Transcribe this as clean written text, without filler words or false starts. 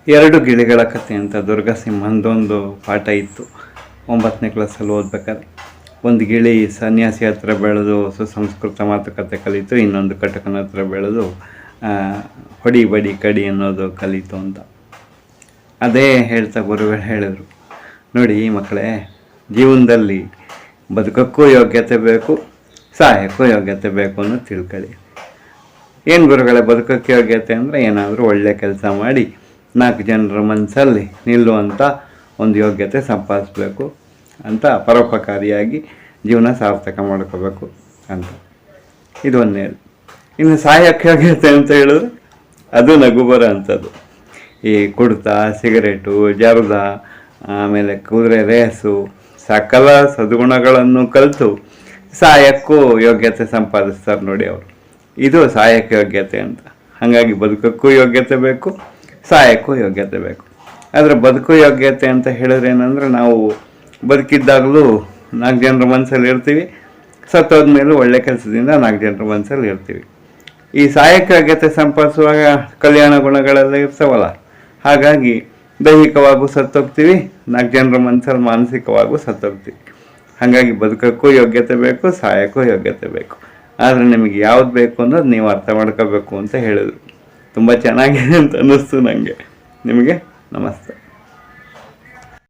ಎರಡು ಗಿಳಿಗಳ ಕಥೆ ಅಂತ ದುರ್ಗಾಸಿಂಹಂದೊಂದು ಪಾಠ ಇತ್ತು 9ನೇ ಕ್ಲಾಸಲ್ಲಿ ಓದ್ಬೇಕಾದ್ರೆ. ಒಂದು ಗಿಳಿ ಸನ್ಯಾಸಿ ಹತ್ರ ಬೆಳೆದು ಸುಸಂಸ್ಕೃತ ಮಾತುಕತೆ ಕಲಿತು, ಇನ್ನೊಂದು ಕಟಕನ ಹತ್ರ ಬೆಳೆದು ಹೊಡಿ ಬಡಿ ಕಡಿ ಅನ್ನೋದು ಕಲಿತು ಅಂತ. ಅದೇ ಹೇಳ್ತಾ ಗುರುಗಳು ಹೇಳಿದರು, ನೋಡಿ ಮಕ್ಕಳೇ, ಜೀವನದಲ್ಲಿ ಬದುಕಕ್ಕೂ ಯೋಗ್ಯತೆ ಬೇಕು, ಸಾಯಕ್ಕೂ ಯೋಗ್ಯತೆ ಬೇಕು ಅನ್ನೋದು ತಿಳ್ಕೊಳ್ಳಿ. ಏನು ಗುರುಗಳೇ ಬದುಕಕ್ಕೆ ಯೋಗ್ಯತೆ ಅಂದರೆ ಏನಾದರೂ ಒಳ್ಳೆ ಕೆಲಸ ಮಾಡಿ 4 ಜನರ ಮನಸ್ಸಲ್ಲಿ ನಿಲ್ಲುವಂಥ ಒಂದು ಯೋಗ್ಯತೆ ಸಂಪಾದಿಸ್ಬೇಕು ಅಂತ, ಪರೋಪಕಾರಿಯಾಗಿ ಜೀವನ ಸಾರ್ಥಕ ಮಾಡ್ಕೋಬೇಕು ಅಂತ. ಇದು ಒಂದೇಳು. ಇನ್ನು ಸಾಯಕ್ಕೆ ಯೋಗ್ಯತೆ ಅಂತ ಹೇಳಿದ್ರೆ ಅದು ನಗು ಬರೋ ಅಂಥದ್ದು. ಈ ಕುಡ್ತ, ಸಿಗರೇಟು, ಜರ್ದ, ಆಮೇಲೆ ಕುದುರೆ ರೇಸು, ಸಕಲ ಸದ್ಗುಣಗಳನ್ನು ಕಲಿತು ಸಾಯಕ್ಕೂ ಯೋಗ್ಯತೆ ಸಂಪಾದಿಸ್ತಾರೆ ನೋಡಿ ಅವರು. ಇದು ಸಾಯಕ್ಕೆ ಯೋಗ್ಯತೆ ಅಂತ. ಹಾಗಾಗಿ ಬದುಕಕ್ಕೂ ಯೋಗ್ಯತೆ ಬೇಕು, ಸಾಯಕ್ಕೂ ಯೋಗ್ಯತೆ ಬೇಕು. ಆದರೆ ಬದುಕು ಯೋಗ್ಯತೆ ಅಂತ ಹೇಳಿದ್ರೆ ಏನಂದರೆ, ನಾವು ಬದುಕಿದ್ದಾಗಲೂ 4 ಜನರ ಮನಸ್ಸಲ್ಲಿ ಇರ್ತೀವಿ, ಸತ್ತೋದ್ಮೇಲೂ ಒಳ್ಳೆ ಕೆಲಸದಿಂದ 4 ಜನರ ಮನಸ್ಸಲ್ಲಿ ಇರ್ತೀವಿ. ಈ ಸಾಯಕ್ಕೆ ಯೋಗ್ಯತೆ ಸಂಪಾದಿಸುವಾಗ ಕಲ್ಯಾಣ ಗುಣಗಳೆಲ್ಲ ಇರ್ತಾವಲ್ಲ, ಹಾಗಾಗಿ ದೈಹಿಕವಾಗೂ ಸತ್ತೋಗ್ತೀವಿ, 4 ಜನರ ಮನಸ್ಸಲ್ಲಿ ಮಾನಸಿಕವಾಗೂ ಸತ್ತೋಗ್ತೀವಿ. ಹಾಗಾಗಿ ಬದುಕಕ್ಕೂ ಯೋಗ್ಯತೆ ಬೇಕು, ಸಾಯಕ್ಕೂ ಯೋಗ್ಯತೆ ಬೇಕು. ಆದರೆ ನಿಮಗೆ ಯಾವ್ದು ಬೇಕು ಅನ್ನೋದು ನೀವು ಅರ್ಥ ಮಾಡ್ಕೋಬೇಕು ಅಂತ ಹೇಳಿದರು. ತುಂಬ ಚೆನ್ನಾಗಿದೆ ಅಂತ ಅನ್ನಿಸ್ತು ನನಗೆ. ನಿಮಗೆ ನಮಸ್ತೆ.